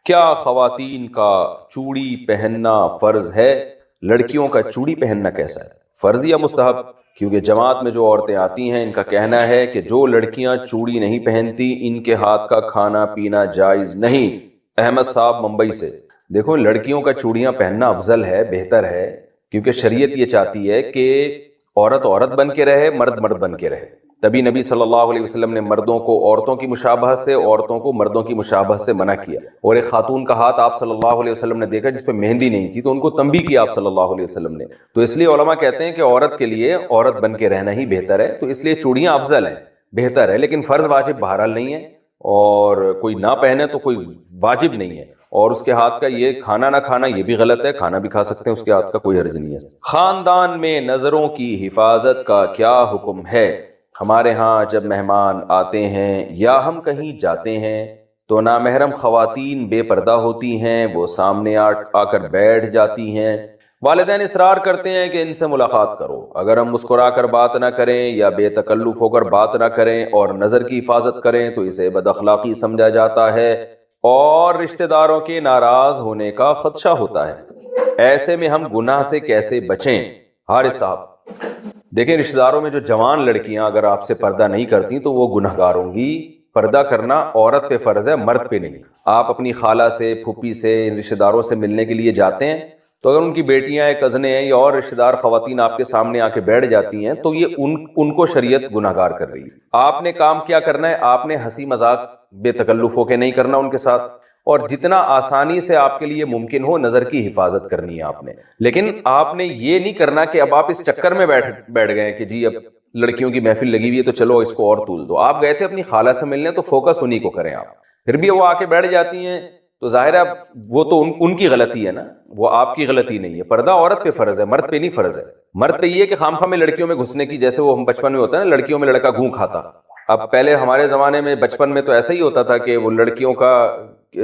کیا خواتین کا چوڑی پہننا فرض ہے؟ لڑکیوں کا چوڑی پہننا کیسا ہے، فرض یا مستحب؟ کیونکہ جماعت میں جو عورتیں آتی ہیں ان کا کہنا ہے کہ جو لڑکیاں چوڑی نہیں پہنتی ان کے ہاتھ کا کھانا پینا جائز نہیں۔ احمد صاحب ممبئی سے۔ دیکھو، لڑکیوں کا چوڑیاں پہننا افضل ہے، بہتر ہے، کیونکہ شریعت یہ چاہتی ہے کہ عورت عورت بن کے رہے، مرد مرد بن کے رہے۔ تبھی نبی صلی اللہ علیہ وسلم نے مردوں کو عورتوں کی مشابہت سے، عورتوں کو مردوں کی مشابہت سے منع کیا۔ اور ایک خاتون کا ہاتھ آپ صلی اللہ علیہ وسلم نے دیکھا جس پہ مہندی نہیں تھی، تو ان کو تنبیہ کیا آپ صلی اللہ علیہ وسلم نے۔ تو اس لیے علماء کہتے ہیں کہ عورت کے لیے عورت بن کے رہنا ہی بہتر ہے، تو اس لیے چوڑیاں افضل ہیں، بہتر ہے، لیکن فرض واجب بہرحال نہیں ہے، اور کوئی نہ پہنے تو کوئی واجب نہیں ہے۔ اور اس کے ہاتھ کا یہ کھانا نہ کھانا یہ بھی غلط ہے، کھانا بھی کھا سکتے ہیں، اس کے ہاتھ کا کوئی حرج نہیں ہے۔ خاندان میں نظروں کی حفاظت کا کیا حکم ہے؟ ہمارے ہاں جب مہمان آتے ہیں یا ہم کہیں جاتے ہیں تو نامحرم خواتین بے پردہ ہوتی ہیں، وہ سامنے آ کر بیٹھ جاتی ہیں۔ والدین اصرار کرتے ہیں کہ ان سے ملاقات کرو، اگر ہم مسکرا کر بات نہ کریں یا بے تکلف ہو کر بات نہ کریں اور نظر کی حفاظت کریں تو اسے بد اخلاقی سمجھا جاتا ہے اور رشتہ داروں کے ناراض ہونے کا خدشہ ہوتا ہے۔ ایسے میں ہم گناہ سے کیسے بچیں؟ حارث صاحب، دیکھیں، رشتہ داروں میں جو جوان لڑکیاں اگر آپ سے پردہ نہیں کرتی تو وہ گنہگار ہوں گی۔ پردہ کرنا عورت پہ فرض ہے، مرد پہ نہیں۔ آپ اپنی خالہ سے، پھوپھی سے، رشتہ داروں سے ملنے کے لیے جاتے ہیں تو اگر ان کی بیٹیاں ہیں، کزنیں ہیں یا اور رشتہ دار خواتین آپ کے سامنے آ کے بیٹھ جاتی ہیں تو یہ ان کو شریعت گنہگار کر رہی ہے۔ آپ نے کام کیا کرنا ہے، آپ نے ہنسی مذاق بے تکلف ہو کے نہیں کرنا ان کے ساتھ، اور جتنا آسانی سے آپ کے لیے ممکن ہو نظر کی حفاظت کرنی ہے آپ نے۔ لیکن آپ نے یہ نہیں کرنا کہ اب آپ اس چکر میں بیٹھ گئے کہ جی اب لڑکیوں کی محفل لگی ہوئی ہے تو چلو اس کو اور تول دو۔ آپ گئے تھے اپنی خالہ سے ملنے تو فوکس انہی کو کریں آپ۔ پھر بھی وہ آ کے بیٹھ جاتی ہیں تو ظاہر ہے وہ تو ان کی غلطی ہے نا، وہ آپ کی غلطی نہیں ہے۔ پردہ عورت پہ فرض ہے، مرد پہ نہیں فرض ہے۔ مرد پہ یہ کہ خام میں لڑکیوں میں گھسنے کی، جیسے وہ ہم بچپن میں ہوتا ہے نا، لڑکیوں میں لڑکا گھوں کھاتا۔ اب پہلے ہمارے زمانے میں بچپن میں تو ایسا ہی ہوتا تھا کہ وہ لڑکیوں کا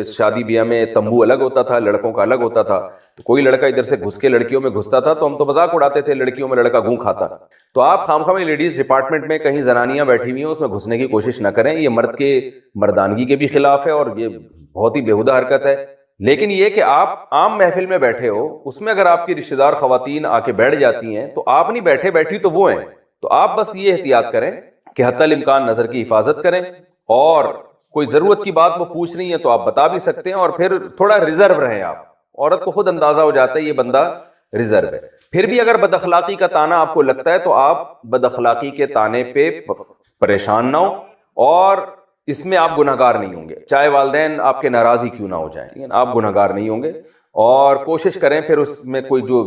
شادی بیاہ میں تمبو الگ ہوتا تھا، لڑکوں کا الگ ہوتا تھا، تو کوئی لڑکا ادھر سے گھس کے لڑکیوں میں گھستا تھا تو ہم تو مذاق اڑاتے تھے لڑکیوں میں لڑکا گھوں کھاتا۔ تو آپ خام میں لیڈیز ڈپارٹمنٹ میں کہیں زنانیاں بیٹھی ہوئی ہیں اس میں گھسنے کی کوشش نہ کریں، یہ مرد کے مردانگی کے بھی خلاف ہے اور یہ بہت ہی بیہودہ حرکت ہے۔ لیکن یہ کہ آپ عام محفل میں بیٹھے ہو، اس میں اگر آپ کی رشتہ دار خواتین آ کے بیٹھ جاتی ہیں تو آپ نہیں بیٹھے، بیٹھی تو وہ ہیں، تو آپ بس یہ احتیاط کریں کہ حتی الامکان نظر کی حفاظت کریں، اور کوئی ضرورت کی بات وہ پوچھ رہی ہیں تو آپ بتا بھی سکتے ہیں، اور پھر تھوڑا ریزرو رہیں آپ۔ عورت کو خود اندازہ ہو جاتا ہے یہ بندہ ریزرو ہے۔ پھر بھی اگر بد اخلاقی کا تانا آپ کو لگتا ہے تو آپ بد اخلاقی کے تانے پہ پریشان نہ ہو، اور اس میں آپ گنہگار نہیں ہوں گے، چاہے والدین آپ کے ناراض ہی کیوں نہ ہو جائیں، آپ گنہگار نہیں ہوں گے۔ اور کوشش کریں پھر اس میں کوئی جو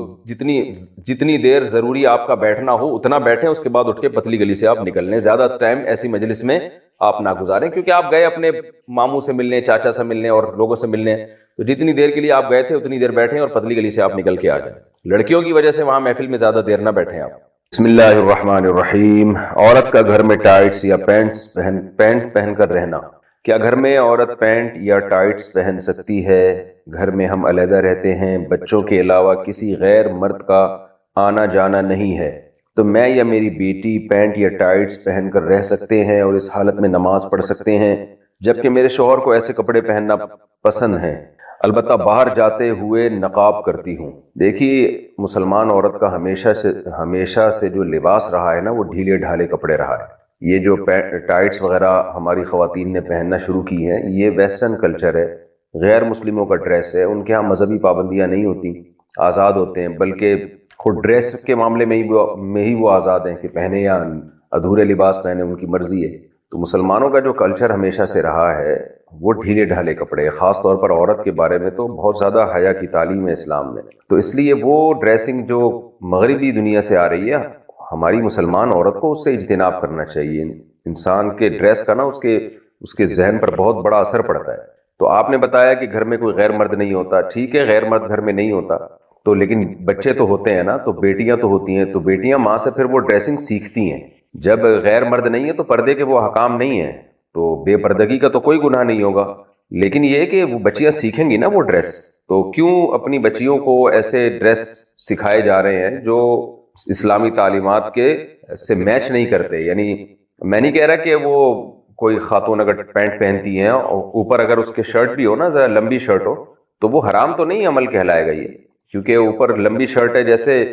جتنی دیر ضروری آپ کا بیٹھنا ہو اتنا بیٹھیں، اس کے بعد اٹھ کے پتلی گلی سے آپ نکل لیں۔ زیادہ ٹائم ایسی مجلس میں آپ نہ گزاریں، کیونکہ آپ گئے اپنے ماموں سے ملنے، چاچا سے ملنے اور لوگوں سے ملنے، تو جتنی دیر کے لیے آپ گئے تھے اتنی دیر بیٹھیں اور پتلی گلی سے آپ نکل کے آ جائیں۔ لڑکیوں کی وجہ سے وہاں محفل میں زیادہ دیر نہ بیٹھیں آپ۔ بسم اللہ الرحمن الرحیم۔ عورت کا گھر میں ٹائٹس یا پینٹ پہن کر رہنا، کیا گھر میں عورت پینٹ یا ٹائٹس پہن سکتی ہے؟ گھر میں ہم علیحدہ رہتے ہیں، بچوں کے علاوہ کسی غیر مرد کا آنا جانا نہیں ہے، تو میں یا میری بیٹی پینٹ یا ٹائٹس پہن کر رہ سکتے ہیں اور اس حالت میں نماز پڑھ سکتے ہیں، جبکہ میرے شوہر کو ایسے کپڑے پہننا پسند ہیں، البتہ باہر جاتے ہوئے نقاب کرتی ہوں۔ دیکھیے، مسلمان عورت کا ہمیشہ سے جو لباس رہا ہے نا، وہ ڈھیلے ڈھالے کپڑے رہا ہے۔ یہ جو ٹائٹس وغیرہ ہماری خواتین نے پہننا شروع کی ہیں، یہ ویسٹرن کلچر ہے، غیر مسلموں کا ڈریس ہے۔ ان کے ہاں مذہبی پابندیاں نہیں ہوتی، آزاد ہوتے ہیں، بلکہ خود ڈریس کے معاملے میں ہی وہ آزاد ہیں کہ پہنے یا ادھورے لباس پہنے، ان کی مرضی ہے۔ تو مسلمانوں کا جو کلچر ہمیشہ سے رہا ہے وہ ڈھیلے ڈھالے کپڑے، خاص طور پر عورت کے بارے میں تو بہت زیادہ حیا کی تعلیم ہے اسلام میں، تو اس لیے وہ ڈریسنگ جو مغربی دنیا سے آ رہی ہے، ہماری مسلمان عورت کو اس سے اجتناب کرنا چاہیے۔ انسان کے ڈریس کا نا اس کے ذہن پر بہت بڑا اثر پڑتا ہے۔ تو آپ نے بتایا کہ گھر میں کوئی غیر مرد نہیں ہوتا، ٹھیک ہے، غیر مرد گھر میں نہیں ہوتا تو لیکن بچے تو ہوتے ہیں نا، تو بیٹیاں تو ہوتی ہیں، تو بیٹیاں ماں سے پھر وہ ڈریسنگ سیکھتی ہیں۔ جب غیر مرد نہیں ہے تو پردے کے وہ حکام نہیں ہیں، تو بے پردگی کا تو کوئی گناہ نہیں ہوگا، لیکن یہ کہ وہ بچیاں سیکھیں گی نا وہ ڈریس، تو کیوں اپنی بچیوں کو ایسے ڈریس سکھائے جا رہے ہیں جو اسلامی تعلیمات کے سے میچ نہیں کرتے؟ یعنی میں نہیں کہہ رہا کہ وہ کوئی خاتون اگر پینٹ پہنتی ہیں اور اوپر اگر اس کے شرٹ بھی ہو نا ذرا لمبی شرٹ ہو تو وہ حرام تو نہیں عمل کہلائے گا یہ، کیونکہ اوپر لمبی شرٹ ہے. جیسے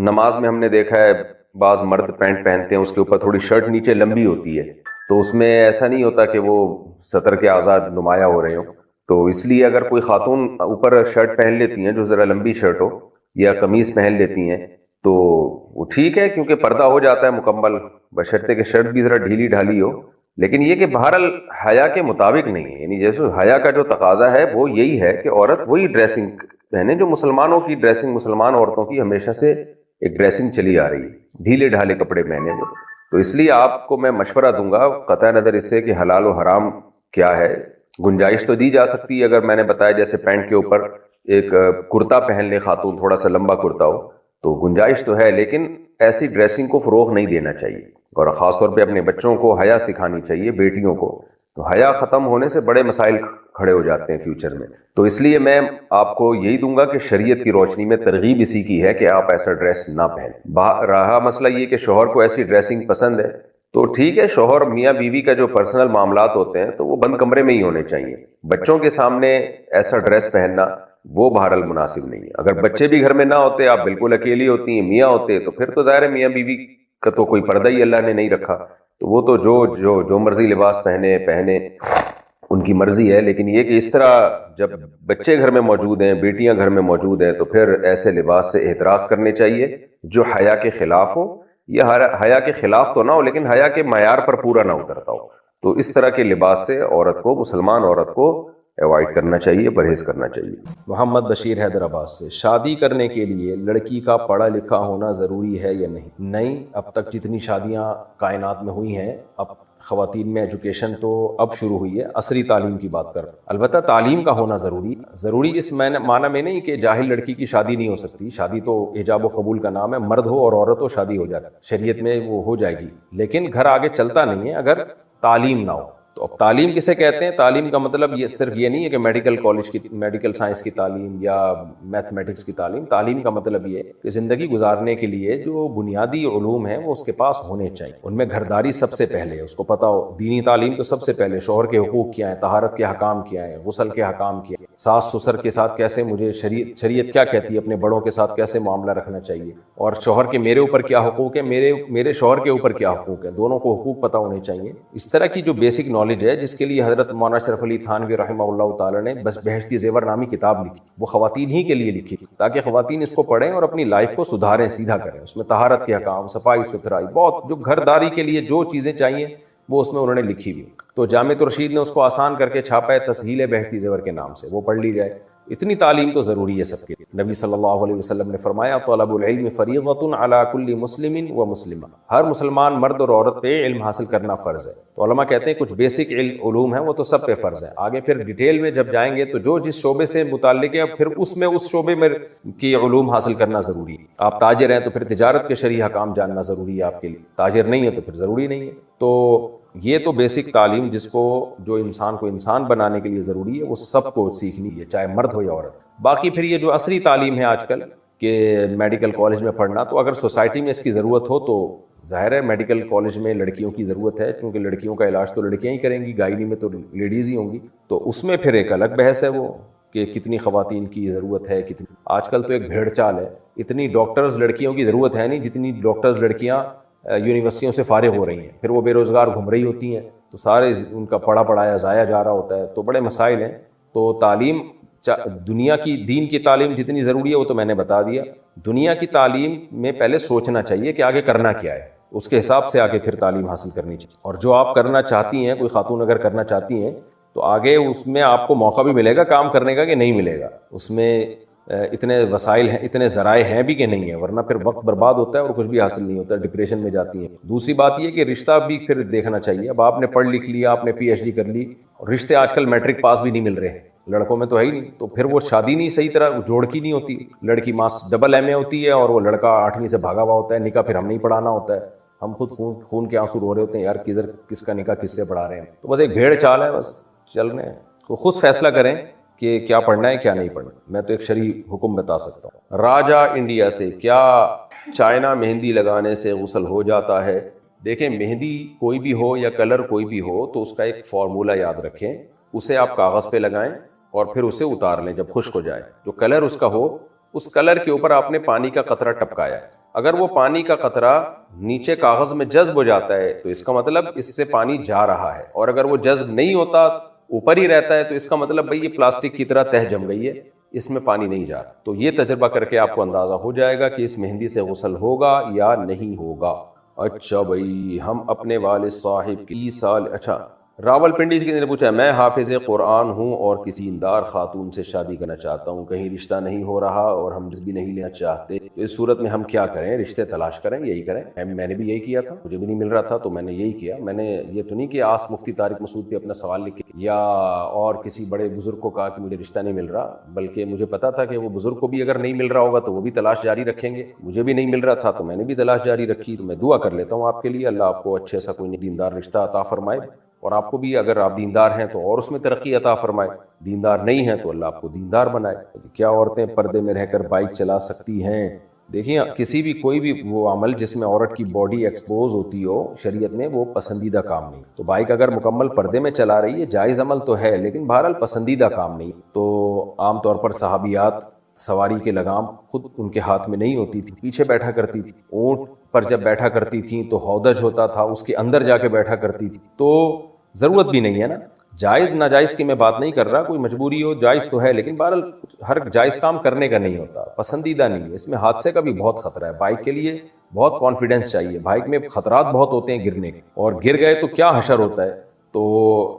نماز میں ہم نے دیکھا ہے بعض مرد پینٹ پہنتے ہیں اس کے اوپر تھوڑی شرٹ نیچے لمبی ہوتی ہے، تو اس میں ایسا نہیں ہوتا کہ وہ سطر کے آزاد نمایاں ہو رہے ہوں. تو اس لیے اگر کوئی خاتون اوپر شرٹ پہن لیتی ہیں جو ذرا لمبی شرٹ ہو یا قمیص پہن لیتی ہیں تو وہ ٹھیک ہے، کیونکہ پردہ ہو جاتا ہے مکمل، بشرطے کہ شرٹ بھی ذرا ڈھیلی ڈھالی ہو. لیکن یہ کہ بہرحال حیا کے مطابق نہیں ہے، یعنی جیسے حیا کا جو تقاضا ہے وہ یہی ہے کہ عورت وہی ڈریسنگ پہنے جو مسلمانوں کی ڈریسنگ، مسلمان عورتوں کی ہمیشہ سے ایک ڈریسنگ چلی آ رہی ہے، ڈھیلے ڈھالے کپڑے پہنے جو. تو اس لیے آپ کو میں مشورہ دوں گا قطع نظر اس سے کہ حلال و حرام کیا ہے. گنجائش تو دی جا سکتی ہے، اگر میں نے بتایا جیسے پینٹ کے اوپر ایک کرتا پہن لے خاتون، تھوڑا سا لمبا کرتا ہو تو گنجائش تو ہے، لیکن ایسی ڈریسنگ کو فروغ نہیں دینا چاہیے. اور خاص طور پہ اپنے بچوں کو حیا سکھانی چاہیے، بیٹیوں کو. تو حیا ختم ہونے سے بڑے مسائل کھڑے ہو جاتے ہیں فیوچر میں. تو اس لیے میں آپ کو یہی دوں گا کہ شریعت کی روشنی میں ترغیب اسی کی ہے کہ آپ ایسا ڈریس نہ پہنیں. رہا مسئلہ یہ کہ شوہر کو ایسی ڈریسنگ پسند ہے تو ٹھیک ہے، شوہر میاں بیوی کا جو پرسنل معاملات ہوتے ہیں تو وہ بند کمرے میں ہی ہونے چاہیے. بچوں کے سامنے ایسا ڈریس پہننا وہ بہرحال مناسب نہیں ہے. اگر بچے بھی گھر میں نہ ہوتے، آپ بالکل اکیلی ہوتی ہیں، میاں ہوتے، تو پھر تو ظاہر ہے میاں بیوی کا تو کوئی پردہ ہی اللہ نے نہیں رکھا، تو وہ تو جو مرضی لباس پہنے ان کی مرضی ہے. لیکن یہ کہ اس طرح جب بچے گھر میں موجود ہیں، بیٹیاں گھر میں موجود ہیں، تو پھر ایسے لباس سے احتراز کرنے چاہیے جو حیا کے خلاف ہو، یا حیا کے خلاف تو نہ ہو لیکن حیا کے معیار پر پورا نہ اترتا ہو. تو اس طرح کے لباس سے عورت کو، مسلمان عورت کو ایوائڈ کرنا چاہیے، پرہیز کرنا چاہیے. محمد بشیر حیدرآباد سے، شادی کرنے کے لیے لڑکی کا پڑھا لکھا ہونا ضروری ہے یا نہیں؟ نہیں، اب تک جتنی شادیاں کائنات میں ہوئی ہیں، اب خواتین میں ایجوکیشن تو اب شروع ہوئی ہے، عصری تعلیم کی بات کر. البتہ تعلیم کا ہونا ضروری اس معنی میں نہیں کہ جاہل لڑکی کی شادی نہیں ہو سکتی. شادی تو ایجاب و قبول کا نام ہے، مرد ہو اور عورت ہو شادی ہو جائے، شریعت میں وہ ہو جائے گی. لیکن گھر آگے چلتا نہیں ہے اگر تعلیم نہ ہو. تو اب تعلیم کسے کہتے ہیں؟ تعلیم کا مطلب یہ صرف یہ نہیں ہے کہ میڈیکل کالج کی، میڈیکل سائنس کی تعلیم یا میتھمیٹکس کی تعلیم. تعلیم کا مطلب یہ ہے کہ زندگی گزارنے کے لیے جو بنیادی علوم ہیں وہ اس کے پاس ہونے چاہیے. ان میں گھرداری سب سے پہلے اس کو پتا ہو، دینی تعلیم تو سب سے پہلے، شوہر کے حقوق کیا ہیں، طہارت کے حکام کیا ہیں، غسل کے حکام کیا ہیں، ساس سسر کے ساتھ کیسے مجھے شریعت کیا کہتی ہے، اپنے بڑوں کے ساتھ کیسے معاملہ رکھنا چاہیے، اور شوہر کے میرے اوپر کیا حقوق ہیں، میرے شوہر کے اوپر کیا حقوق ہیں، دونوں کو حقوق پتہ ہونے چاہیے. اس طرح کی جو بیسک نالج ہے جس کے لیے حضرت مولانا اشرف علی تھانوی رحمہ اللہ تعالی نے بس بہشتی زیور نامی کتاب لکھی، وہ خواتین ہی کے لیے لکھی تاکہ خواتین اس کو پڑھیں اور اپنی لائف کو سدھاریں، سیدھا کریں. اس میں طہارت کے حکام، صفائی ستھرائی، بہت جو گھرداری کے لیے جو چیزیں چاہیے وہ اس میں انہوں نے لکھی ہوئی. تو جامعۃ الرشید نے اس کو آسان کر کے چھاپا ہے تسہیل بہشتی زیور کے نام سے، وہ پڑھ لی جائے. اتنی تعلیم تو ضروری ہے سب کے لیے. نبی صلی اللہ علیہ وسلم نے فرمایا طلب العلم فریضۃ علی کل مسلم و مسلمہ، ہر مسلمان مرد اور عورت پہ علم حاصل کرنا فرض ہے. تو علماء کہتے ہیں کچھ بیسک علوم ہیں وہ تو سب پہ فرض ہے، آگے پھر ڈیٹیل میں جب جائیں گے تو جو جس شعبے سے متعلق ہے پھر اس شعبے میں کی علوم حاصل کرنا ضروری ہے. آپ تاجر ہیں تو پھر تجارت کے شرعی حکام جاننا ضروری ہے آپ کے لیے، تاجر نہیں ہے تو پھر ضروری نہیں ہے. تو یہ تو بیسک تعلیم جس کو جو انسان کو انسان بنانے کے لیے ضروری ہے وہ سب کو سیکھنی ہے، چاہے مرد ہو یا عورت. باقی پھر یہ جو عصری تعلیم ہے آج کل کہ میڈیکل کالج میں پڑھنا، تو اگر سوسائٹی میں اس کی ضرورت ہو تو ظاہر ہے میڈیکل کالج میں لڑکیوں کی ضرورت ہے، کیونکہ لڑکیوں کا علاج تو لڑکیاں ہی کریں گی، گائنی میں تو لیڈیز ہی ہوں گی. تو اس میں پھر ایک الگ بحث ہے وہ کہ کتنی خواتین کی ضرورت ہے، کتنی. آج کل تو ایک بھیڑ چال ہے، اتنی ڈاکٹرز لڑکیوں کی ضرورت ہے نہیں جتنی ڈاکٹرز لڑکیاں یونیورسٹیوں سے فارغ ہو رہی ہیں. پھر وہ بے روزگار گھوم رہی ہوتی ہیں تو سارے ان کا پڑھا پڑھایا ضائع جا رہا ہوتا ہے. تو بڑے مسائل ہیں. تو تعلیم دنیا کی، دین کی تعلیم جتنی ضروری ہے وہ تو میں نے بتا دیا. دنیا کی تعلیم میں پہلے سوچنا چاہیے کہ آگے کرنا کیا ہے، اس کے حساب سے آگے پھر تعلیم حاصل کرنی چاہیے. اور جو آپ کرنا چاہتی ہیں، کوئی خاتون اگر کرنا چاہتی ہیں تو آگے اس میں آپ کو موقع بھی ملے گا کام کرنے کا کہ نہیں ملے گا. اس میں اتنے وسائل ہیں، اتنے ذرائع ہیں بھی کہ نہیں ہیں، ورنہ پھر وقت برباد ہوتا ہے اور کچھ بھی حاصل نہیں ہوتا، ڈپریشن میں جاتی ہیں. دوسری بات یہ کہ رشتہ بھی پھر دیکھنا چاہیے. اب آپ نے پڑھ لکھ لیا، آپ نے PhD کر لی، اور رشتے آج کل میٹرک پاس بھی نہیں مل رہے ہیں، لڑکوں میں تو ہے ہی نہیں، تو پھر وہ شادی نہیں صحیح طرح جوڑ کی نہیں ہوتی. لڑکی ڈبل MA ہوتی ہے اور وہ لڑکا 8ویں سے بھاگا ہوا ہوتا ہے. نکاح پھر ہم نہیں پڑھانا ہوتا ہے، ہم خود خون کے آنسو رو رہے ہوتے ہیں یار کدھر کس کا نکاح کس سے پڑھا رہے ہیں. تو بس ایک بھیڑ چال ہے، بس چل رہے ہیں. تو خود فیصلہ کریں کہ کیا پڑھنا ہے کیا نہیں پڑھنا. میں تو ایک شرعی حکم بتا سکتا ہوں. راجہ انڈیا سے، کیا چائنا مہندی لگانے سے غسل ہو جاتا ہے؟ دیکھیں مہندی کوئی بھی ہو یا کلر کوئی بھی ہو تو اس کا ایک فارمولہ یاد رکھیں، اسے آپ کاغذ پہ لگائیں اور پھر اسے اتار لیں جب خشک ہو جائے. جو کلر اس کا ہو اس کلر کے اوپر آپ نے پانی کا قطرہ ٹپکایا، اگر وہ پانی کا قطرہ نیچے کاغذ میں جذب ہو جاتا ہے تو اس کا مطلب اس سے پانی جا رہا ہے، اور اگر وہ جذب نہیں ہوتا اوپر ہی رہتا ہے تو اس کا مطلب بھئی یہ پلاسٹک کی طرح تہ جم گئی ہے، اس میں پانی نہیں جا رہا. تو یہ تجربہ کر کے آپ کو اندازہ ہو جائے گا کہ اس مہندی سے غسل ہوگا یا نہیں ہوگا. اچھا بھائی، ہم اپنے والد صاحب کی سال راول پنڈی سے کسی نے پوچھا میں حافظ قرآن ہوں اور کسی دیندار خاتون سے شادی کرنا چاہتا ہوں، کہیں رشتہ نہیں ہو رہا اور ہم بھی نہیں لینا چاہتے، تو اس صورت میں ہم کیا کریں؟ رشتے تلاش کریں، یہی کریں. میں نے بھی یہی کیا تھا، مجھے بھی نہیں مل رہا تھا تو میں نے یہی کیا. میں نے یہ تو نہیں کہ آس مفتی طارق مسعود پہ اپنا سوال لکھ یا اور کسی بڑے بزرگ کو کہا کہ مجھے رشتہ نہیں مل رہا، بلکہ مجھے پتا تھا کہ وہ بزرگ کو بھی اگر نہیں مل رہا ہوگا تو وہ بھی تلاش جاری رکھیں گے. مجھے بھی نہیں مل رہا تھا تو میں نے بھی تلاش جاری رکھی. تو میں دعا کر لیتا ہوں آپ کے لیے، اللہ آپ کو اچھے سا کوئی دیندار رشتہ عطا فرمائے، اور آپ کو بھی اگر آپ دیندار ہیں تو اور اس میں ترقی عطا فرمائے، دیندار نہیں ہیں تو اللہ آپ کو دیندار بنائے. کیا عورتیں پردے میں رہ کر بائک چلا سکتی ہیں؟ دیکھیں کسی بھی کوئی بھی وہ عمل جس میں عورت کی باڈی ایکسپوز ہوتی ہو شریعت میں وہ پسندیدہ کام نہیں. تو بائک اگر مکمل پردے میں چلا رہی ہے جائز عمل تو ہے، لیکن بہرحال پسندیدہ کام نہیں. تو عام طور پر صحابیات سواری کے لگام خود ان کے ہاتھ میں نہیں ہوتی تھی، پیچھے بیٹھا کرتی تھی. اونٹ پر جب بیٹھا کرتی تھیں تو ہودج ہوتا تھا، اس کے اندر جا کے بیٹھا کرتی تھی. تو ضرورت بھی نہیں ہے نا. جائز ناجائز کی میں بات نہیں کر رہا، کوئی مجبوری ہو جائز تو ہے، لیکن بہرحال ہر جائز کام کرنے کا نہیں ہوتا، پسندیدہ نہیں ہے. اس میں حادثے کا بھی بہت خطرہ ہے. بائک کے لیے بہت کانفیڈنس چاہیے، بائک میں خطرات بہت ہوتے ہیں گرنے کے، اور گر گئے تو کیا حشر ہوتا ہے. تو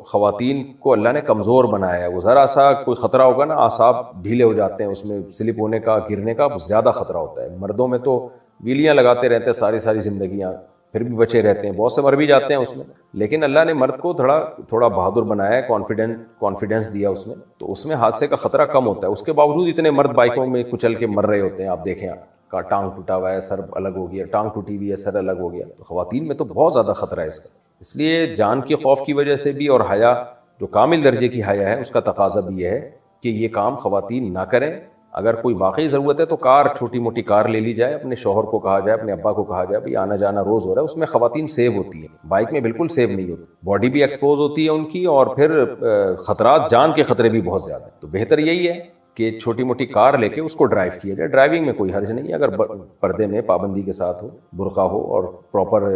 خواتین کو اللہ نے کمزور بنایا ہے، وہ ذرا سا کوئی خطرہ ہوگا نا اعصاب ڈھیلے ہو جاتے ہیں، اس میں سلپ ہونے کا گرنے کا زیادہ خطرہ ہوتا ہے. مردوں میں تو ویلیاں لگاتے رہتے ہیں ساری زندگیاں، پھر بھی بچے رہتے ہیں، بہت سے مر بھی جاتے ہیں اس میں. لیکن اللہ نے مرد کو تھوڑا بہادر بنایا ہے، کانفیڈنس دیا اس میں، تو اس میں حادثے کا خطرہ کم ہوتا ہے. اس کے باوجود اتنے مرد بائکوں میں کچل کے مر رہے ہوتے ہیں. آپ دیکھیں کا ٹانگ ٹوٹا ہوا ہے، سر الگ ہو گیا، ٹانگ ٹوٹی ہوئی ہے، سر الگ ہو گیا. تو خواتین میں تو بہت زیادہ خطرہ ہے اس کا. اس لیے جان کے خوف کی وجہ سے بھی، اور حیا جو کامل درجے کی حیا ہے اس کا تقاضا بھی یہ ہے کہ یہ کام خواتین نہ کریں. اگر کوئی واقعی ضرورت ہے تو کار، چھوٹی موٹی کار لے لی جائے، اپنے شوہر کو کہا جائے، اپنے ابا کو کہا جائے بھئی آنا جانا روز ہو رہا ہے، اس میں خواتین سیو ہوتی ہیں. بائک میں بالکل سیو نہیں ہوتی، باڈی بھی ایکسپوز ہوتی ہے ان کی، اور پھر خطرات، جان کے خطرے بھی بہت زیادہ ہیں. تو بہتر یہی ہے کہ چھوٹی موٹی کار لے کے اس کو ڈرائیو کیا جائے. ڈرائیونگ میں کوئی حرج نہیں ہے اگر پردے میں پابندی کے ساتھ ہو، برقع ہو اور پراپر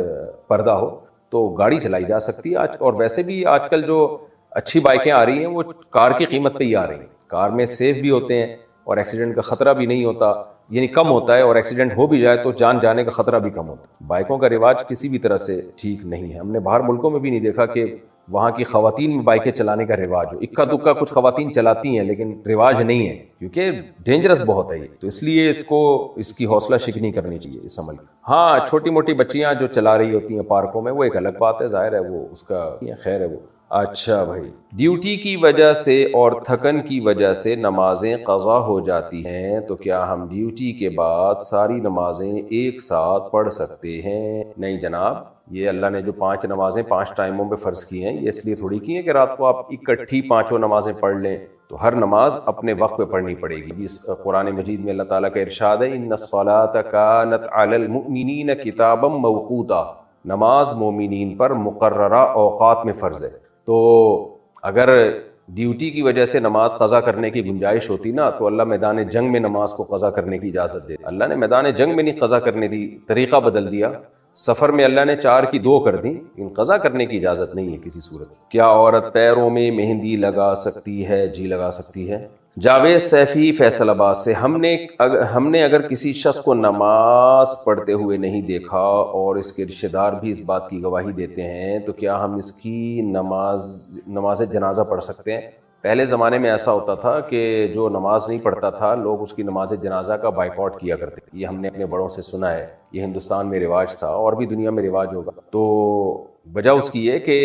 پردہ ہو تو گاڑی چلائی جا سکتی ہے. اور ویسے بھی آج کل جو اچھی بائکیں آ رہی ہیں وہ کار کی قیمت پہ ہی آ رہی ہیں. کار میں سیف بھی ہوتے ہیں اور ایکسیڈنٹ کا خطرہ بھی نہیں ہوتا، یعنی کم ہوتا ہے، اور ایکسیڈنٹ ہو بھی جائے تو جان جانے کا خطرہ بھی کم ہوتا ہے. بائکوں کا رواج کسی بھی طرح سے ٹھیک نہیں ہے. ہم نے باہر ملکوں میں بھی نہیں دیکھا کہ وہاں کی خواتین میں بائکیں چلانے کا رواج ہو. اکا دکا کچھ خواتین چلاتی ہیں لیکن رواج نہیں ہے، کیونکہ ڈینجرس بہت ہے یہ. تو اس لیے اس کی حوصلہ شکنی کرنی چاہیے اس عمل کی. ہاں چھوٹی موٹی بچیاں جو چلا رہی ہوتی ہیں پارکوں میں وہ ایک الگ بات ہے، ظاہر ہے وہ اس کا خیر ہے وہ. اچھا بھائی، ڈیوٹی کی وجہ سے اور تھکن کی وجہ سے نمازیں قضا ہو جاتی ہیں تو کیا ہم ڈیوٹی کے بعد ساری نمازیں ایک ساتھ پڑھ سکتے ہیں؟ نہیں جناب، یہ اللہ نے جو 5 نمازیں 5 ٹائموں میں فرض کی ہیں یہ اس لیے تھوڑی کی ہیں کہ رات کو آپ اکٹھی 5 نمازیں پڑھ لیں. تو ہر نماز اپنے وقت پہ پڑھنی پڑے گی. اس قرآن مجید میں اللہ تعالیٰ کا ارشاد ہے ان الصلاۃ کانت علی المؤمنین کتابا موقوتا، نماز مومنین پر مقررہ اوقات میں فرض ہے. تو اگر ڈیوٹی کی وجہ سے نماز قضا کرنے کی گنجائش ہوتی نا تو اللہ میدان جنگ میں نماز کو قضا کرنے کی اجازت دے. اللہ نے میدان جنگ میں نہیں قضا کرنے دی، طریقہ بدل دیا. سفر میں اللہ نے 4 کی 2 کر دی، ان قضا کرنے کی اجازت نہیں ہے کسی صورت. کیا عورت پیروں میں مہندی لگا سکتی ہے؟ جی لگا سکتی ہے. جاوید سیفی فیصل آباد سے، ہم نے اگر کسی شخص کو نماز پڑھتے ہوئے نہیں دیکھا اور اس کے رشتہ دار بھی اس بات کی گواہی دیتے ہیں تو کیا ہم اس کی نماز جنازہ پڑھ سکتے ہیں؟ پہلے زمانے میں ایسا ہوتا تھا کہ جو نماز نہیں پڑھتا تھا لوگ اس کی نماز جنازہ کا بائیکاٹ کیا کرتے تھے. یہ ہم نے اپنے بڑوں سے سنا ہے، یہ ہندوستان میں رواج تھا اور بھی دنیا میں رواج ہوگا. تو وجہ اس کی ہے کہ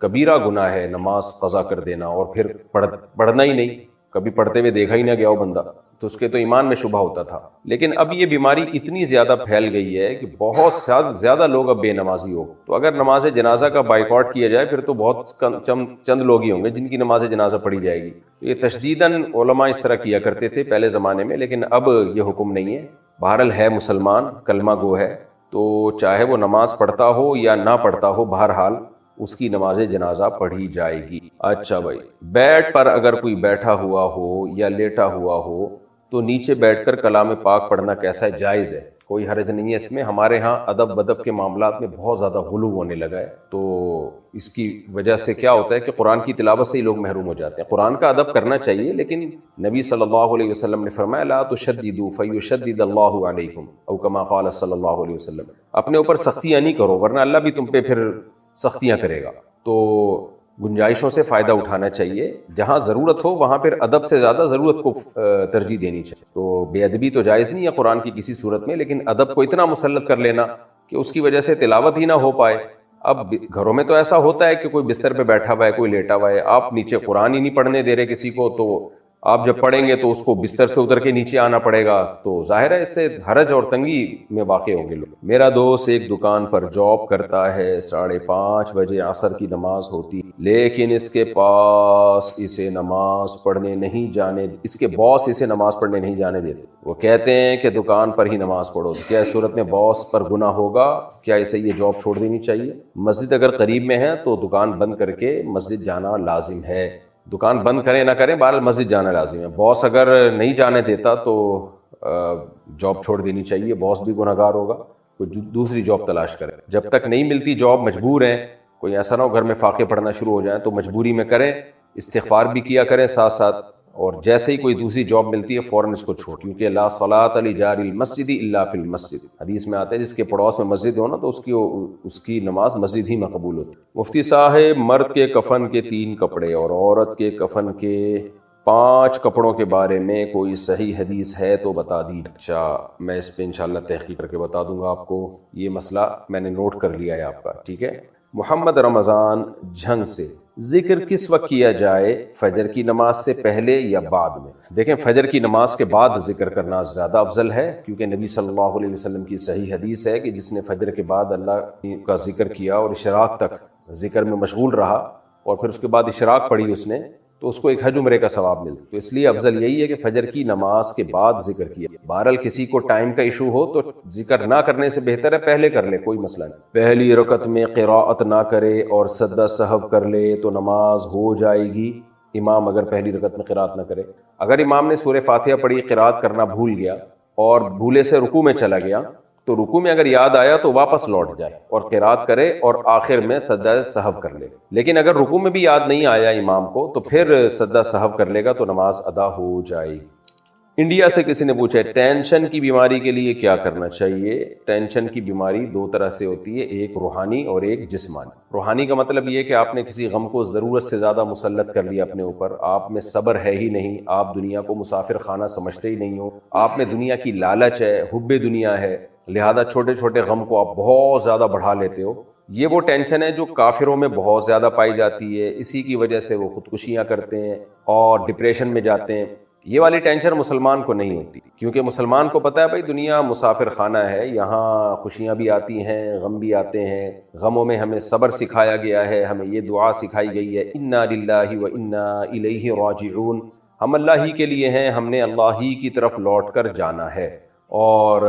کبیرہ گناہ ہے نماز قضا کر دینا اور پھر پڑھنا ہی نہیں، کبھی پڑھتے ہوئے دیکھا ہی نہ گیا ہو بندہ، تو اس کے تو ایمان میں شبہ ہوتا تھا. لیکن اب یہ بیماری اتنی زیادہ پھیل گئی ہے کہ بہت زیادہ لوگ اب بے نمازی ہو. تو اگر نماز جنازہ کا بائیکاٹ کیا جائے پھر تو بہت چند لوگ ہی ہوں گے جن کی نماز جنازہ پڑھی جائے گی. یہ تشدیداً علماء اس طرح کیا کرتے تھے پہلے زمانے میں، لیکن اب یہ حکم نہیں ہے. بہرحال ہے مسلمان، کلمہ گو ہے، تو چاہے وہ نماز پڑھتا ہو یا نہ پڑھتا ہو، بہرحال اس کی نماز جنازہ پڑھی جائے گی۔ اچھا بھائی، بیڈ پر اگر کوئی بیٹھا ہوا ہو یا لیٹا ہوا ہو تو نیچے بیٹھ کر کلام پاک پڑھنا کیسا ہے؟ جائز ہے، کوئی حرج نہیں ہے اس میں۔ ہمارے ہاں ادب ودب کے معاملات میں بہت زیادہ غلو ہونے لگا ہے، تو اس کی وجہ سے کیا ہوتا ہے کہ قرآن کی تلاوت سے ہی لوگ محروم ہو جاتے ہیں۔ قرآن کا ادب کرنا چاہیے، لیکن نبی صلی اللہ علیہ وسلم نے فرمایا لا تشددوا فیشدد اللہ علیکم، او کما قال صلی اللہ علیہ وسلم، اپنے اوپر سختیاں نہیں کرو ورنہ اللہ بھی تم پہ پھر سختیاں کرے گا۔ تو گنجائشوں سے فائدہ اٹھانا چاہیے، جہاں ضرورت ہو وہاں پھر ادب سے زیادہ ضرورت کو ترجیح دینی چاہیے۔ تو بے ادبی تو جائز نہیں ہے قرآن کی کسی صورت میں، لیکن ادب کو اتنا مسلط کر لینا کہ اس کی وجہ سے تلاوت ہی نہ ہو پائے۔ اب گھروں میں تو ایسا ہوتا ہے کہ کوئی بستر پہ بیٹھا ہوا ہے، کوئی لیٹا ہوا ہے، آپ نیچے قرآن ہی نہیں پڑھنے دے رہے کسی کو، تو آپ جب پڑھیں گے تو اس کو بستر سے اتر کے نیچے آنا پڑے گا، تو ظاہر ہے اس سے حرج اور تنگی میں واقع ہوں گے لوگ۔ میرا دوست ایک دکان پر جاب کرتا ہے، 5:30 بجے عصر کی نماز ہوتی، لیکن اس کے باس اسے نماز پڑھنے نہیں جانے دیتے۔ وہ کہتے ہیں کہ دکان پر ہی نماز پڑھو۔ کیا اس صورت میں باس پر گناہ ہوگا؟ کیا اسے یہ جاب چھوڑ دینی چاہیے؟ مسجد اگر قریب میں ہے تو دکان بند کر کے مسجد جانا لازم ہے۔ دکان بند کریں نہ کریں، بہرحال مسجد جانا لازم ہے۔ باس اگر نہیں جانے دیتا تو جاب چھوڑ دینی چاہیے، باس بھی گناہ گار ہوگا، کوئی دوسری جاب تلاش کرے۔ جب تک نہیں ملتی جاب، مجبور ہیں، کوئی ایسا نہ ہو گھر میں فاقے پڑھنا شروع ہو جائیں، تو مجبوری میں کریں، استغفار بھی کیا کریں ساتھ ساتھ، اور جیسے ہی کوئی دوسری جاب ملتی ہے فوراً اس کو چھوڑ، کیونکہ لا صلاۃ لجار المسجد الا فی المسجد، حدیث میں آتا ہے جس کے پڑوس میں مسجد ہو نا تو اس کی نماز مسجد ہی میں قبول ہوتی۔ مفتی صاحب، مرد کے کفن کے 3 کپڑے اور عورت کے کفن کے 5 کپڑوں کے بارے میں کوئی صحیح حدیث ہے تو بتا دیجیے۔ اچھا، میں اس پہ انشاءاللہ تحقیق کر کے بتا دوں گا آپ کو، یہ مسئلہ میں نے نوٹ کر لیا ہے آپ کا، ٹھیک ہے۔ محمد رمضان جھنگ سے، ذکر کس وقت کیا جائے، فجر کی نماز سے پہلے یا بعد میں؟ دیکھیں، فجر کی نماز کے بعد ذکر کرنا زیادہ افضل ہے، کیونکہ نبی صلی اللہ علیہ وسلم کی صحیح حدیث ہے کہ جس نے فجر کے بعد اللہ کا ذکر کیا اور اشراق تک ذکر میں مشغول رہا اور پھر اس کے بعد اشراق پڑھی اس نے، تو اس کو ایک حج عمرے کا ثواب ملتا۔ تو اس لیے افضل یہی ہے کہ فجر کی نماز کے بعد ذکر کیا۔ بہرحال کسی کو ٹائم کا ایشو ہو تو ذکر نہ کرنے سے بہتر ہے پہلے کر لے، کوئی مسئلہ نہیں۔ پہلی رکعت میں قراءت نہ کرے اور سجدہ سہو کر لے تو نماز ہو جائے گی؟ امام اگر پہلی رکعت میں قراءت نہ کرے، اگر امام نے سورہ فاتحہ پڑھی، قراءت کرنا بھول گیا اور بھولے سے رکوع میں چلا گیا، تو رکوع میں اگر یاد آیا تو واپس لوٹ جائے اور قراءت کرے اور آخر میں سجدہ سہو کر لے۔ لیکن اگر رکوع میں بھی یاد نہیں آیا امام کو تو پھر سجدہ سہو کر لے گا تو نماز ادا ہو جائے گی۔ انڈیا سے کسی نے پوچھا ہے ٹینشن کی بیماری کے لیے کیا کرنا چاہیے؟ ٹینشن کی بیماری 2 طرح سے ہوتی ہے، ایک روحانی اور ایک جسمانی۔ روحانی کا مطلب یہ کہ آپ نے کسی غم کو ضرورت سے زیادہ مسلط کر لیا اپنے اوپر، آپ میں صبر ہے ہی نہیں، آپ دنیا کو مسافر خانہ سمجھتے ہی نہیں ہو، آپ میں دنیا کی لالچ ہے، حب دنیا ہے، لہذا چھوٹے چھوٹے غم کو آپ بہت زیادہ بڑھا لیتے ہو۔ یہ وہ ٹینشن ہے جو کافروں میں بہت زیادہ پائی جاتی ہے، اسی کی وجہ سے وہ خودکشیاں کرتے ہیں اور ڈپریشن میں جاتے ہیں۔ یہ والی ٹینشن مسلمان کو نہیں ہوتی، کیونکہ مسلمان کو پتہ ہے بھائی دنیا مسافر خانہ ہے، یہاں خوشیاں بھی آتی ہیں، غم بھی آتے ہیں، غموں میں ہمیں صبر سکھایا گیا ہے، ہمیں یہ دعا سکھائی گئی ہے، انا للہ و انا الیہ راجعون، ہم اللہ ہی کے لیے ہیں، ہم نے اللہ ہی کی طرف لوٹ کر جانا ہے۔ اور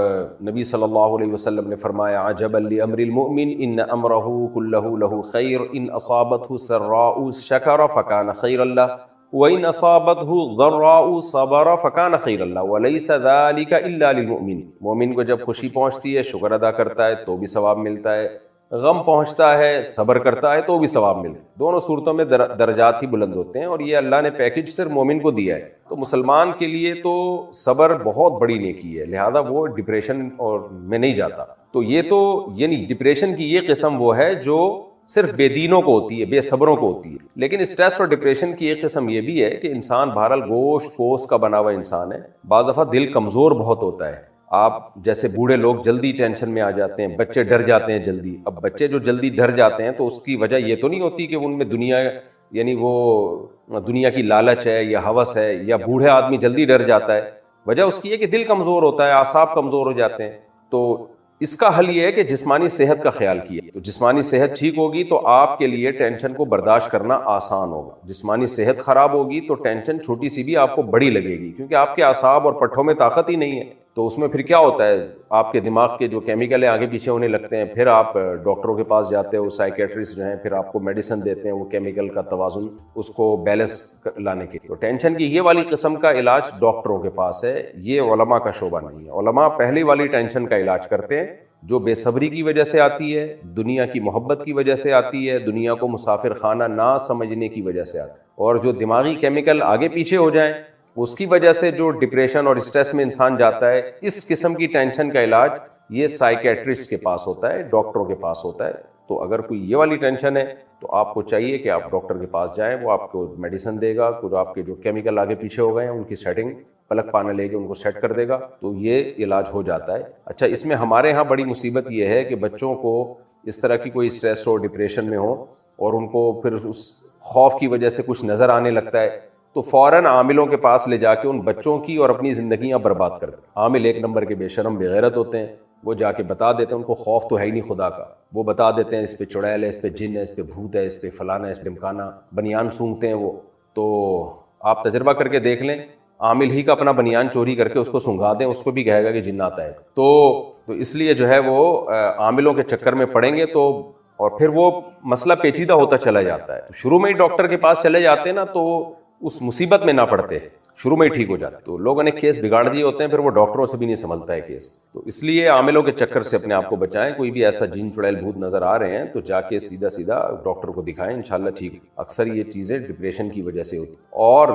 نبی صلی اللہ علیہ وسلم نے فرمایا عجبا لامر المؤمن ان امرہ کلہ لہ خیر ان اصابتہ سراء شکر فکان خیر اللہ وَإِنْ أَصَابَتْهُ ضَرَّاءُ صَبَرَ فَكَانَ خَيْرًا لَهُ وَلَيْسَ ذَلِكَ إِلَّا لِلْمُؤْمِنِ۔ مومن کو جب خوشی پہنچتی ہے شکر ادا کرتا ہے تو بھی ثواب ملتا ہے، غم پہنچتا ہے صبر کرتا ہے تو بھی ثواب ملتا ہے۔ دونوں صورتوں میں درجات ہی بلند ہوتے ہیں، اور یہ اللہ نے پیکج صرف مومن کو دیا ہے۔ تو مسلمان کے لیے تو صبر بہت بڑی نیکی ہے، لہذا وہ ڈپریشن اور میں نہیں جاتا۔ تو یہ تو یعنی ڈپریشن کی یہ قسم وہ ہے جو صرف بے دینوں کو ہوتی ہے، بے صبروں کو ہوتی ہے۔ لیکن اسٹریس اور ڈپریشن کی ایک قسم یہ بھی ہے کہ انسان بہرحال گوشت پوست کا بنا ہوا انسان ہے، بعض دفعہ دل کمزور بہت ہوتا ہے۔ آپ جیسے بوڑھے لوگ جلدی ٹینشن میں آ جاتے ہیں، بچے ڈر جاتے ہیں جلدی۔ اب بچے جو جلدی ڈر جاتے ہیں تو اس کی وجہ یہ تو نہیں ہوتی کہ ان میں دنیا یعنی وہ دنیا کی لالچ ہے یا ہوس ہے، یا بوڑھے آدمی جلدی ڈر جاتا ہے، وجہ اس کی ہے کہ دل کمزور ہوتا ہے، اعصاب کمزور ہو جاتے ہیں۔ تو اس کا حل یہ ہے کہ جسمانی صحت کا خیال کیا، تو جسمانی صحت ٹھیک ہوگی تو آپ کے لیے ٹینشن کو برداشت کرنا آسان ہوگا۔ جسمانی صحت خراب ہوگی تو ٹینشن چھوٹی سی بھی آپ کو بڑی لگے گی، کیونکہ آپ کے اعصاب اور پٹھوں میں طاقت ہی نہیں ہے۔ تو اس میں پھر کیا ہوتا ہے، آپ کے دماغ کے جو کیمیکل ہیں آگے پیچھے ہونے لگتے ہیں، پھر آپ ڈاکٹروں کے پاس جاتے ہو، سائیکیٹرسٹ جو ہیں پھر آپ کو میڈیسن دیتے ہیں وہ کیمیکل کا توازن اس کو بیلنس لانے کے لیے۔ تو ٹینشن کی یہ والی قسم کا علاج ڈاکٹروں کے پاس ہے، یہ علماء کا شعبہ نہیں ہے۔ علماء پہلی والی ٹینشن کا علاج کرتے ہیں جو بے صبری کی وجہ سے آتی ہے، دنیا کی محبت کی وجہ سے آتی ہے، دنیا کو مسافر خانہ نہ سمجھنے کی وجہ سے آتی ہے، اور جو دماغی کیمیکل آگے پیچھے ہو جائیں اس کی وجہ سے جو ڈپریشن اور اسٹریس میں انسان جاتا ہے، اس قسم کی ٹینشن کا علاج یہ سائیکیٹرسٹ کے پاس ہوتا ہے، ڈاکٹروں کے پاس ہوتا ہے۔ تو اگر کوئی یہ والی ٹینشن ہے تو آپ کو چاہیے کہ آپ ڈاکٹر کے پاس جائیں، وہ آپ کو میڈیسن دے گا، کچھ آپ کے جو کیمیکل آگے پیچھے ہو گئے ہیں ان کی سیٹنگ پلک پانا لے کے ان کو سیٹ کر دے گا، تو یہ علاج ہو جاتا ہے۔ اچھا، اس میں ہمارے ہاں بڑی مصیبت یہ ہے کہ بچوں کو اس طرح کی کوئی اسٹریس ہو، ڈپریشن میں ہو، اور ان کو پھر اس خوف کی وجہ سے کچھ نظر آنے لگتا ہے تو فوراً عاملوں کے پاس لے جا کے ان بچوں کی اور اپنی زندگیاں برباد کر دیں۔ عامل ایک نمبر کے بے شرم بے غیرت ہوتے ہیں، وہ جا کے بتا دیتے ہیں، ان کو خوف تو ہے ہی نہیں خدا کا، وہ بتا دیتے ہیں اس پہ چڑیل ہے، اس پہ جن ہے، اس پہ بھوت ہے، اس پہ فلانا ہے، اس پہ ڈمکانا، بنیان سونگتے ہیں وہ۔ تو آپ تجربہ کر کے دیکھ لیں، عامل ہی کا اپنا بنیان چوری کر کے اس کو سنگھا دیں، اس کو بھی کہے گا کہ جن آتا ہے۔ تو اس لیے جو ہے وہ عاملوں کے چکر میں پڑیں گے تو، اور پھر وہ مسئلہ پیچیدہ ہوتا چلا جاتا ہے۔ شروع میں ہی ڈاکٹر کے پاس چلے جاتے ہیں نا تو اس مصیبت میں نہ پڑتے، شروع میں ہی ٹھیک ہو جاتے۔ تو لوگوں نے کیس بگاڑ دیے ہوتے ہیں، پھر وہ ڈاکٹروں سے بھی نہیں سنبھلتا ہے کیس۔ تو اس لیے عاملوں کے چکر سے اپنے آپ کو بچائیں۔ کوئی بھی ایسا جن چڑیل بھوت نظر آ رہے ہیں تو جا کے سیدھا سیدھا ڈاکٹر کو دکھائیں، انشاءاللہ ٹھیک۔ اکثر یہ چیزیں ڈپریشن کی وجہ سے ہوتی، اور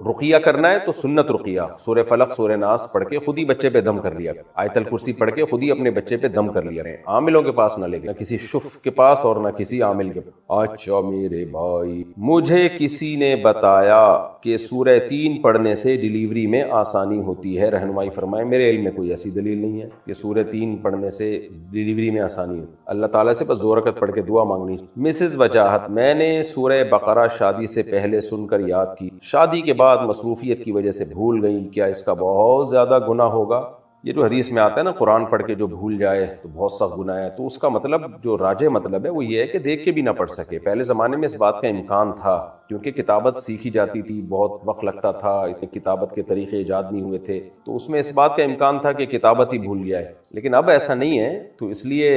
رقیہ کرنا ہے تو سنت رقیہ، سورہ فلق سورہ ناس پڑھ کے خود ہی بچے پہ دم کر لیا، آیت الکرسی پڑھ کے خود ہی اپنے بچے پہ دم کر لیا رہے، عاملوں کے پاس نہ لے، نہ کسی شف کے پاس اور نہ کسی عامل کے پاس۔ اچھا میرے بھائی، مجھے کسی نے بتایا کہ سورہ 3 پڑھنے سے ڈیلیوری میں آسانی ہوتی ہے، رہنمائی فرمائیں۔ میرے علم میں کوئی ایسی دلیل نہیں ہے کہ سورہ 3 پڑھنے سے ڈیلیوری میں آسانی ہوتی ہے۔ اللہ تعالیٰ سے بس 2 رکعت پڑھ کے دعا مانگنی۔ مسز وجاہت، میں نے سورہ بقرہ شادی سے پہلے سن کر یاد کی، شادی کے بعد مصروفیت کی وجہ سے بھول گئی، کیا اس کا بہت زیادہ گناہ ہوگا؟ یہ جو حدیث میں آتا ہے نا قرآن پڑھ کے جو بھول جائے تو بہت سخت گناہ ہے، تو اس کا مطلب جو راجح مطلب ہے وہ یہ ہے کہ دیکھ کے بھی نہ پڑھ سکے۔ پہلے زمانے میں اس بات کا امکان تھا کیونکہ کتابت سیکھی جاتی تھی، بہت وقت لگتا تھا، اتنے کتابت کے طریقے ایجاد نہیں ہوئے تھے، تو اس میں اس بات کا امکان تھا کہ کتابت ہی بھول جائے، لیکن اب ایسا نہیں ہے۔ تو اس لیے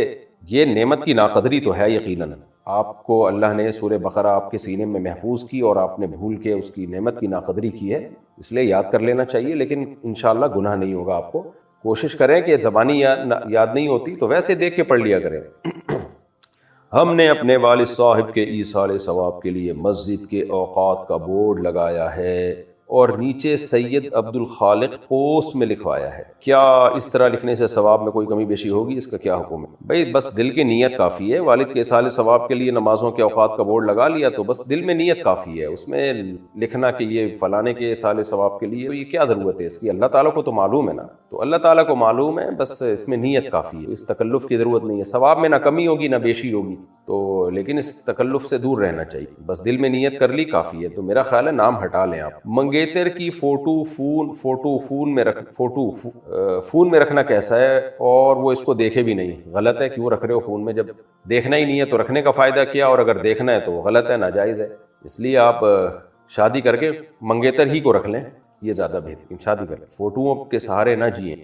یہ نعمت کی ناقدری تو ہے یقیناً، آپ کو اللہ نے سورہ بقرہ آپ کے سینے میں محفوظ کی اور آپ نے بھول کے اس کی نعمت کی ناقدری کی ہے، اس لیے یاد کر لینا چاہیے، لیکن انشاءاللہ گناہ نہیں ہوگا آپ کو۔ کوشش کریں کہ زبانی یاد نہیں ہوتی تو ویسے دیکھ کے پڑھ لیا کریں۔ ہم نے اپنے والد صاحب کے ایصال ثواب کے لیے مسجد کے اوقات کا بورڈ لگایا ہے اور نیچے سید عبد الخالق پوسٹ میں لکھوایا ہے، کیا اس طرح لکھنے سے ثواب میں کوئی کمی بیشی ہوگی؟ اس کا کیا حکم ہے؟ بھئی بس دل کی نیت کافی ہے، والد کے ایصال ثواب کے لیے نمازوں کے اوقات کا بورڈ لگا لیا تو بس دل میں نیت کافی ہے، اس میں لکھنا کہ یہ فلانے کے ایصال ثواب کے لیے، تو یہ کیا ضرورت ہے اس کی؟ اللہ تعالیٰ کو تو معلوم ہے نا، تو اللہ تعالیٰ کو معلوم ہے، بس اس میں نیت کافی ہے، اس تکلف کی ضرورت نہیں ہے، ثواب میں نہ کمی ہوگی نہ بیشی ہوگی، تو لیکن اس تکلف سے دور رہنا چاہیے، بس دل میں نیت کر لی کافی ہے۔ تو میرا خیال ہے نام ہٹا لیں آپ۔ منگیتر کی فوٹو فون میں رکھنا کیسا ہے اور وہ اس کو دیکھے بھی نہیں؟ غلط ہے، کیوں رکھ رہے ہو فون میں؟ جب دیکھنا ہی نہیں ہے تو رکھنے کا فائدہ کیا، اور اگر دیکھنا ہے تو غلط ہے، ناجائز ہے، اس لیے آپ شادی کر کے منگیتر ہی کو رکھ لیں، یہ زیادہ بہترین، شادی کر لیں، فوٹوؤں کے سہارے نہ جئیں۔